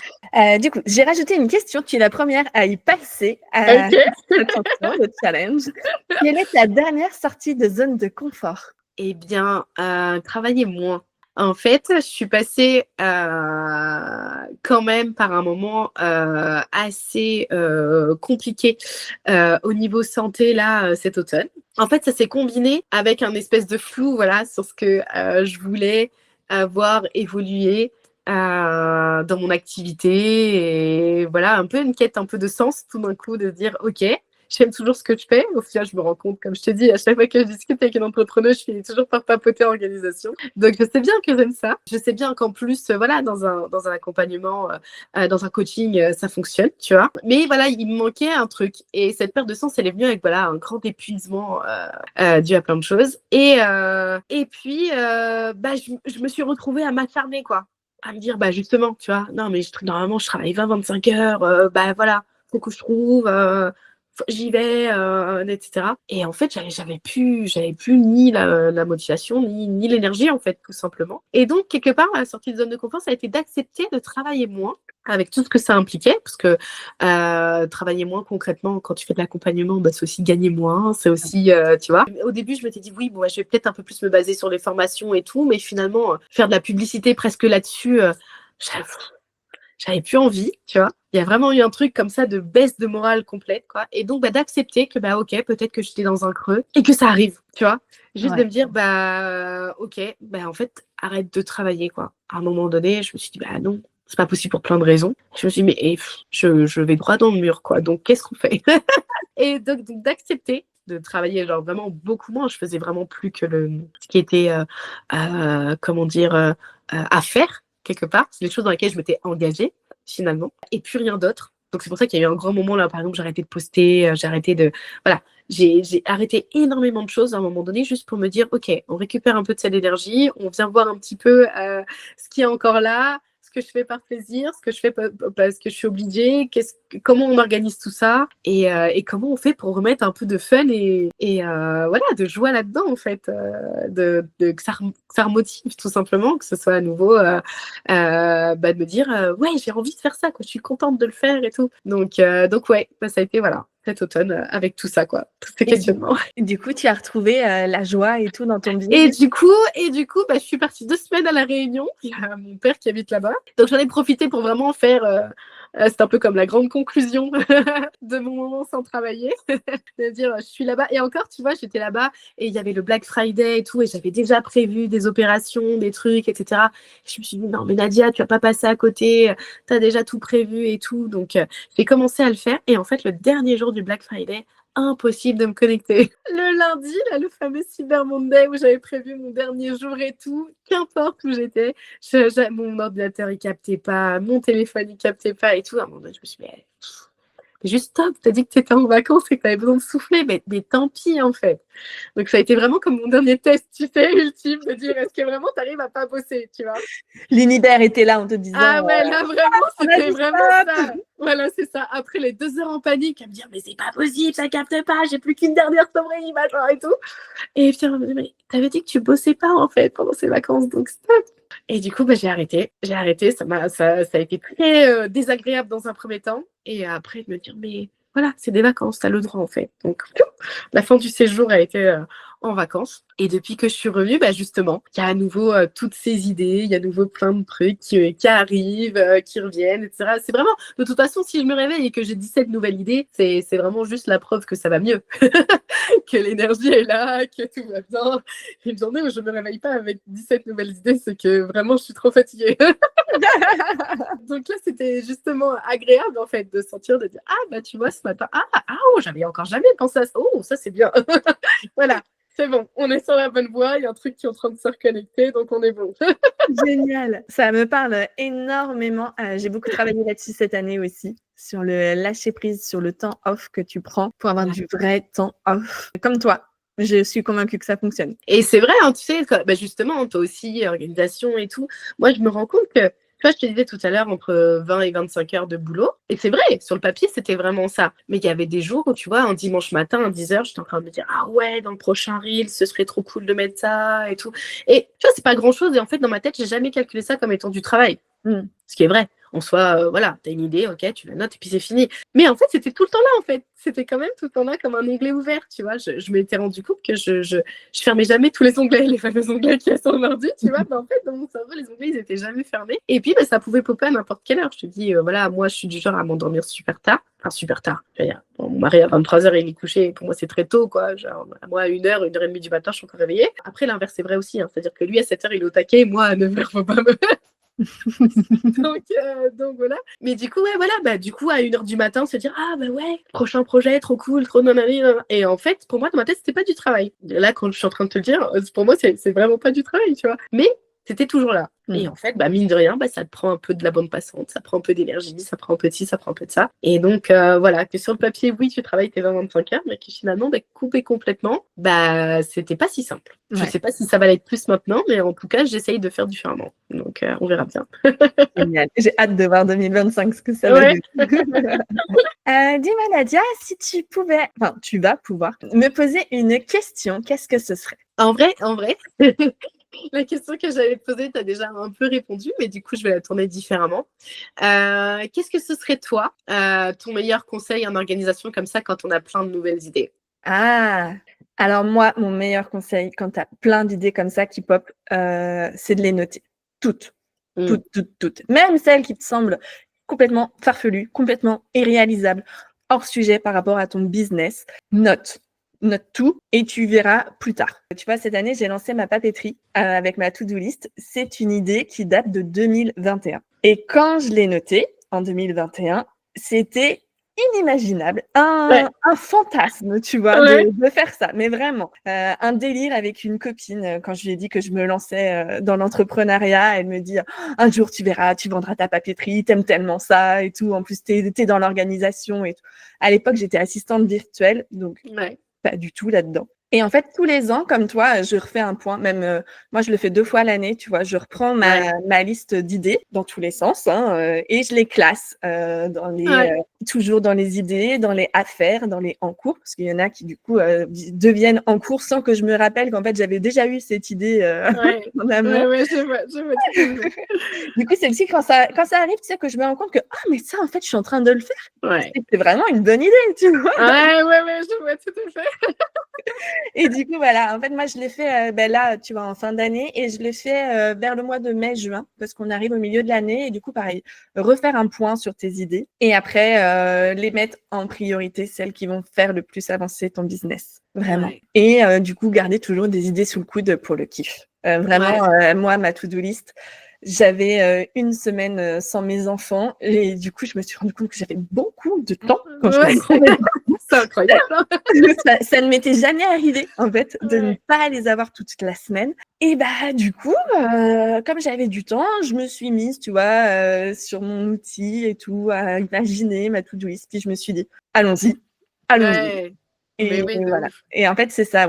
Du coup, j'ai rajouté une question. Tu es la première à y passer. Attention, le challenge. Quelle est ta dernière sortie de zone de confort? Eh bien, travailler moins. En fait, je suis passée quand même par un moment assez compliqué au niveau santé là cet automne. En fait, ça s'est combiné avec un espèce de flou, voilà, sur ce que je voulais avoir évolué dans mon activité et voilà, un peu une quête un peu de sens tout d'un coup de dire ok. J'aime toujours ce que je fais. Au final, je me rends compte, comme je te dis, à chaque fois que je discute avec une entrepreneuse, je finis toujours par papoter en organisation. Donc, je sais bien que j'aime ça. Je sais bien qu'en plus, voilà, dans un accompagnement, dans un coaching, ça fonctionne, tu vois. Mais voilà, il me manquait un truc. Et cette perte de sens, elle est venue avec voilà, un grand épuisement dû à plein de choses. Et puis, je me suis retrouvée à m'acharner, quoi. À me dire, justement, tu vois, non, mais normalement, je travaille 20-25 heures, voilà, faut que je trouve j'y vais, etc. Et en fait, j'avais plus ni la motivation, ni l'énergie, en fait, tout simplement. Et donc, quelque part, la sortie de zone de confort, ça a été d'accepter de travailler moins avec tout ce que ça impliquait, parce que travailler moins concrètement, quand tu fais de l'accompagnement, c'est aussi gagner moins, c'est aussi, tu vois. Au début, je m'étais dit, oui, bon, je vais peut-être un peu plus me baser sur les formations et tout, mais finalement, faire de la publicité presque là-dessus, j'avais plus envie, tu vois. Il y a vraiment eu un truc comme ça de baisse de morale complète, quoi. Et donc, d'accepter que, ok, peut-être que j'étais dans un creux et que ça arrive, tu vois. Juste de me dire, ok, en fait, arrête de travailler, quoi. À un moment donné, je me suis dit, non, c'est pas possible pour plein de raisons. Je me suis dit, mais je vais droit dans le mur, quoi. Donc, qu'est-ce qu'on fait? Et donc, d'accepter de travailler genre vraiment beaucoup moins. Je faisais vraiment plus que ce qui était, à faire quelque part. C'est des choses dans lesquelles je m'étais engagée finalement et plus rien d'autre. Donc c'est pour ça qu'il y a eu un grand moment là, par exemple, j'ai arrêté de poster, j'ai arrêté de... Voilà, j'ai arrêté énormément de choses à un moment donné juste pour me dire, ok, on récupère un peu de cette énergie, on vient voir un petit peu ce qui est encore là, ce que je fais par plaisir, ce que je fais parce que je suis obligée, comment on organise tout ça et comment on fait pour remettre un peu de fun et voilà, de joie là-dedans en fait, que ça remotive tout simplement, que ce soit à nouveau de me dire ouais, j'ai envie de faire ça, quoi, je suis contente de le faire et tout. Donc ouais, ça a été voilà cet automne avec tout ça, quoi, tous ces questionnements. Du coup, tu as retrouvé la joie et tout dans ton business. Et du coup, je suis partie 2 semaines à La Réunion. Il y a mon père qui habite là-bas. Donc j'en ai profité pour vraiment faire... c'est un peu comme la grande conclusion de mon moment sans travailler. De dire, je suis là-bas. Et encore, tu vois, j'étais là-bas et il y avait le Black Friday et tout. Et j'avais déjà prévu des opérations, des trucs, etc. Je me suis dit, non, mais Nadia, tu vas pas passer à côté. Tu as déjà tout prévu et tout. Donc, j'ai commencé à le faire. Et en fait, le dernier jour du Black Friday, impossible de me connecter. Le lundi, là, le fameux Cyber Monday où j'avais prévu mon dernier jour et tout, qu'importe où j'étais, mon ordinateur il captait pas, mon téléphone il captait pas et tout. À un moment donné, je me suis dit, mais juste stop, t'as dit que t'étais en vacances et que t'avais besoin de souffler, mais tant pis en fait. Donc ça a été vraiment comme mon dernier test, tu sais, ultime, de dire est-ce que vraiment t'arrives à pas bosser, tu vois. L'univers était là en te disant. Ah ouais, là vraiment, c'était vraiment ça. Voilà, c'est ça. Après les 2 heures en panique, à me dire mais c'est pas possible, ça capte pas, j'ai plus qu'une dernière sonnerie, machin et tout. Et puis on me dit mais t'avais dit que tu bossais pas en fait pendant ces vacances, donc stop. Et du coup, j'ai arrêté. Ça a été très désagréable dans un premier temps. Et après, de me dire, mais voilà, c'est des vacances, t'as le droit en fait. Donc, la fin du séjour a été en vacances. Et depuis que je suis revenue, bah justement, il y a à nouveau toutes ces idées, il y a à nouveau plein de trucs qui arrivent, qui reviennent, etc. C'est vraiment, de toute façon, si je me réveille et que j'ai 17 nouvelles idées, c'est vraiment juste la preuve que ça va mieux, que l'énergie est là, que tout va bien. Une journée où je me réveille pas avec 17 nouvelles idées, c'est que vraiment je suis trop fatiguée. Donc là, c'était justement agréable en fait de sentir, de dire ah bah tu vois ce matin, oh j'avais encore jamais pensé à ça, oh ça c'est bien. Voilà, c'est bon, on est sur la bonne voie, il y a un truc qui est en train de se reconnecter, donc on est bon. Génial. Ça me parle énormément. J'ai beaucoup travaillé là-dessus cette année aussi, sur le lâcher prise, sur le temps off que tu prends pour avoir du vrai temps off. Comme toi, je suis convaincue que ça fonctionne. Et c'est vrai, hein, tu sais, bah justement, toi aussi, organisation et tout. Moi, je me rends compte que, tu vois, je te disais tout à l'heure, entre 20 et 25 heures de boulot. Et c'est vrai, sur le papier, c'était vraiment ça. Mais il y avait des jours où, tu vois, un dimanche matin, à 10 heures, j'étais en train de me dire, ah ouais, dans le prochain reel, ce serait trop cool de mettre ça et tout. Et tu vois, c'est pas grand-chose. Et en fait, dans ma tête, j'ai jamais calculé ça comme étant du travail. Ce qui est vrai. En soi, voilà, t'as une idée, ok, tu la notes et puis c'est fini. Mais en fait, c'était tout le temps là, en fait. C'était quand même tout le temps là comme un onglet ouvert, tu vois. Je m'étais rendu compte que je fermais jamais tous les onglets, les fameux onglets qu'il y a sur l'ordi, tu vois. Mais en fait, dans mon cerveau, les onglets, ils étaient jamais fermés. Et puis, bah, ça pouvait popper à n'importe quelle heure. Je te dis, voilà, moi, je suis du genre à m'endormir super tard. Enfin, super tard. Bon, mon mari, à 23h, il est couché. Pour moi, c'est très tôt, quoi. Genre, moi, à 1h, 1h30 du matin, je suis encore réveillée. Après, l'inverse, c'est vrai aussi. Hein. C'est-à-dire que lui, à 7h, il est au taquet. Moi, à 9h, faut pas me donc voilà. Mais du coup, ouais, voilà, bah du coup, à 1h du matin, se dire ah bah ouais, prochain projet, trop cool, trop nanani. Et en fait, pour moi, dans ma tête, c'était pas du travail. Là, quand je suis en train de te le dire, pour moi, c'est vraiment pas du travail, tu vois. Mais c'était toujours là. Et en fait, bah, mine de rien, bah, ça te prend un peu de la bande passante, ça prend un peu d'énergie, ça prend un peu de ci, ça prend un peu de ça. Et donc, voilà, que sur le papier, oui, tu travailles tes 20-25 heures, mais que finalement, bah, couper complètement, bah, c'était pas si simple. Je sais pas si ça va l'être plus maintenant, mais en tout cas, j'essaye de faire différemment. Donc, on verra bien. Génial. J'ai hâte de voir 2025 ce que ça va donner. Dis-moi, Nadia, si tu pouvais, enfin, tu vas pouvoir me poser une question, qu'est-ce que ce serait? En vrai, la question que j'allais te poser, tu as déjà un peu répondu, mais du coup, je vais la tourner différemment. Qu'est-ce que ce serait, toi, ton meilleur conseil en organisation comme ça quand on a plein de nouvelles idées? Ah, alors moi, mon meilleur conseil quand tu as plein d'idées comme ça qui pop, c'est de les noter. Toutes. Toutes. Même celles qui te semblent complètement farfelues, complètement irréalisables, hors sujet par rapport à ton business. Note tout et tu verras plus tard. Tu vois, cette année, j'ai lancé ma papeterie avec ma to-do list. C'est une idée qui date de 2021. Et quand je l'ai notée en 2021, c'était inimaginable, un fantasme, tu vois, de faire ça, mais vraiment. Un délire avec une copine, quand je lui ai dit que je me lançais dans l'entrepreneuriat, elle me dit « Un jour, tu verras, tu vendras ta papeterie, t'aimes tellement ça et tout, en plus, t'es dans l'organisation et tout. » À l'époque, j'étais assistante virtuelle, donc pas du tout là-dedans. Et en fait, tous les ans, comme toi, je refais un point. Même moi, je le fais 2 fois l'année, tu vois. Je reprends ma liste d'idées dans tous les sens et je les classe toujours dans les idées, dans les à faire, dans les en cours. Parce qu'il y en a qui, du coup, deviennent en cours sans que je me rappelle qu'en fait, j'avais déjà eu cette idée en amont. Je vois. Du coup, c'est aussi quand ça arrive, tu sais, que je me rends compte que « Ah, mais ça, en fait, je suis en train de le faire. » C'est vraiment une bonne idée, tu vois. Je vois tout à fait. Et du coup, voilà, en fait, moi, je l'ai fait là, tu vois, en fin d'année et je l'ai fait vers le mois de mai-juin parce qu'on arrive au milieu de l'année et du coup, pareil, refaire un point sur tes idées et après, les mettre en priorité, celles qui vont faire le plus avancer ton business, vraiment. Et du coup, garder toujours des idées sous le coude pour le kiff. Vraiment, moi, ma to-do list, j'avais 1 semaine sans mes enfants et du coup, je me suis rendu compte que j'avais beaucoup de temps quand je m'en trouvais. C'est incroyable. Ça ne m'était jamais arrivé, en fait, de ne pas les avoir toute la semaine. Et bah, du coup, comme j'avais du temps, je me suis mise, tu vois, sur mon outil et tout, à imaginer ma to-do list. Puis je me suis dit, allons-y. Et voilà. Et en fait, c'est ça,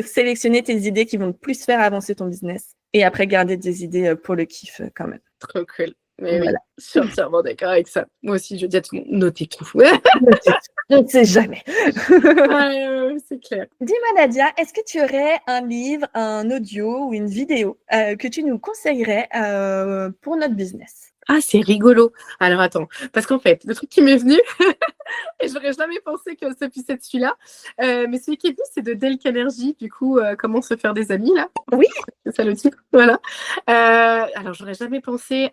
sélectionner tes idées qui vont le plus faire avancer ton business. Et après, garder des idées pour le kiff quand même. Trop cool. Mais voilà. Je suis entièrement d'accord avec ça. Moi aussi, je dis à tout le monde, notez tout. On ne sait jamais. C'est clair. Dis-moi, Nadia, est-ce que tu aurais un livre, un audio ou une vidéo que tu nous conseillerais pour notre business? Ah, c'est rigolo. Alors attends, parce qu'en fait, le truc qui m'est venu, et j'aurais jamais pensé que ça puisse être celui-là, mais celui qui est venu, c'est de Dale Carnegie, du coup, Comment se faire des amis, là. Oui. C'est ça le titre, voilà. Alors, j'aurais jamais pensé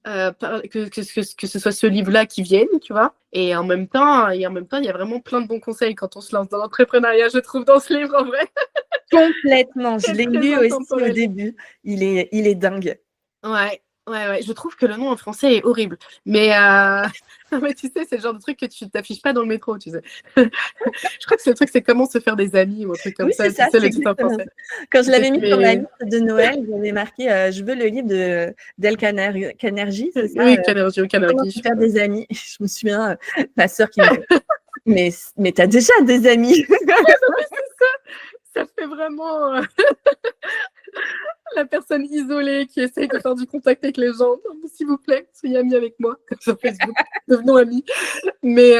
que ce soit ce livre-là qui vienne, tu vois. Et en même temps, il y a vraiment plein de bons conseils quand on se lance dans l'entrepreneuriat, je trouve, dans ce livre, en vrai. Complètement. Je C'est l'ai très lu aussi au intemporel. début. Il est dingue. Ouais, ouais. Je trouve que le nom en français est horrible. Mais, non, mais tu sais, c'est le genre de truc que tu t'affiches pas dans le métro, tu sais. Je crois que c'est le truc, c'est Comment se faire des amis ou un truc Oui, comme c'est ça, tu ça, sais, c'est le titre en exactement français. ça. Quand je l'avais mis sur ma Mais... liste de Noël, j'avais marqué je veux le livre de Dale Carnegie, c'est ça, Oui, Carnegie ou Comment Carnegie, se je faire crois. des amis. Je me souviens, ma sœur qui me fait mais t'as déjà des amis. Ça fait vraiment la personne isolée qui essaye de faire du contact avec les gens. S'il vous plaît, soyez amis avec moi, comme sur Facebook. Devenons amis. Mais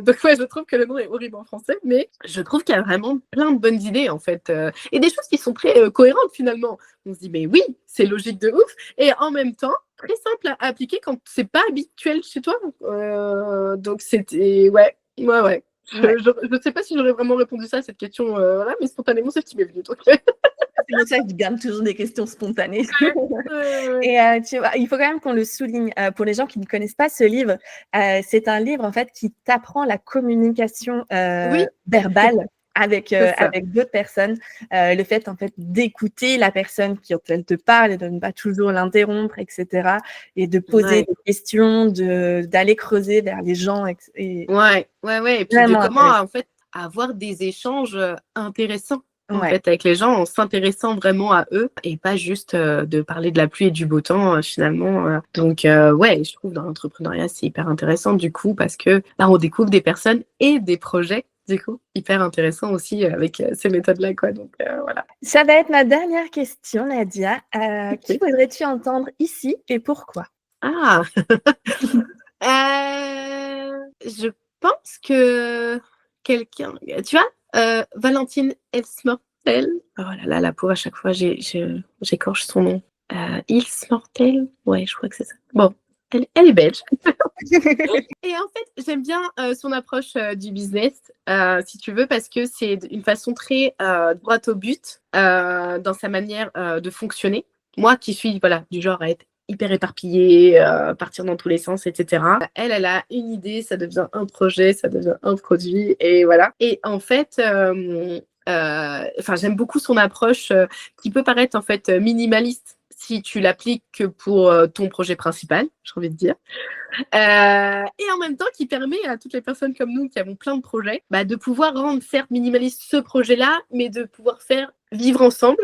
donc ouais, je trouve que le nom est horrible en français, mais je trouve qu'il y a vraiment plein de bonnes idées en fait, et des choses qui sont très cohérentes finalement. On se dit mais oui, c'est logique de ouf, et en même temps très simple à appliquer quand c'est pas habituel chez toi. Donc c'était ouais. Ouais. Je sais pas si j'aurais vraiment répondu ça à cette question, voilà, mais spontanément c'est ce qui m'est venu. Donc... C'est pour ça que je garde toujours des questions spontanées. Ouais. Et tu vois, il faut quand même qu'on le souligne pour les gens qui ne connaissent pas ce livre. C'est un livre en fait qui t'apprend la communication Oui, verbale avec c'est ça. avec d'autres personnes. Le fait en fait d'écouter la personne quand elle te parle et de ne pas toujours l'interrompre, etc. Et de poser Ouais. des questions, d'aller creuser vers les gens. Et Ouais. Et puis de vraiment comment, intéressant. en fait, avoir des échanges intéressants, en Ouais. fait, avec les gens, en s'intéressant vraiment à eux et pas juste de parler de la pluie et du beau temps, finalement. Donc, ouais, je trouve dans l'entrepreneuriat, c'est hyper intéressant, du coup, parce que là, on découvre des personnes et des projets, du coup, hyper intéressants aussi avec ces méthodes-là, quoi. Donc, voilà. Ça va être ma dernière question, Nadia. Qui Ok. voudrais-tu entendre ici et pourquoi? Ah, je pense que quelqu'un, tu vois, Valentine Elsmortel. Oh là là, la pauvre, à chaque fois, j'écorche son nom. Ilsmortel? Ouais, je crois que c'est ça. Bon, elle est belge. Et en fait, j'aime bien son approche du business, si tu veux, parce que c'est une façon très droite au but dans sa manière de fonctionner. Moi qui suis voilà, du genre à être hyper éparpillée, partir dans tous les sens, etc. Elle a une idée, ça devient un projet, ça devient un produit, et voilà. Et en fait, j'aime beaucoup son approche qui peut paraître en fait minimaliste si tu l'appliques que pour ton projet principal, j'ai envie de dire. Et en même temps qui permet à toutes les personnes comme nous qui avons plein de projets de pouvoir rendre certes minimaliste ce projet-là, mais de pouvoir faire vivre ensemble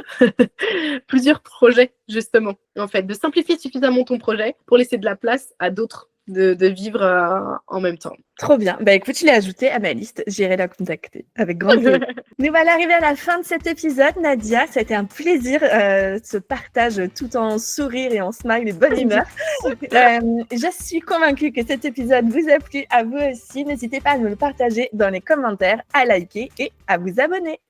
plusieurs projets justement, en fait, de simplifier suffisamment ton projet pour laisser de la place à d'autres de vivre en même temps. Trop bien. Bah écoute, je l'ai ajouté à ma liste. J'irai la contacter avec grand plaisir. Nous voilà arrivés à la fin de cet épisode, Nadia. Ça a été un plaisir ce partage tout en sourire et en smile et bonne humeur. Je suis convaincue que cet épisode vous a plu à vous aussi. N'hésitez pas à nous le partager dans les commentaires, à liker et à vous abonner.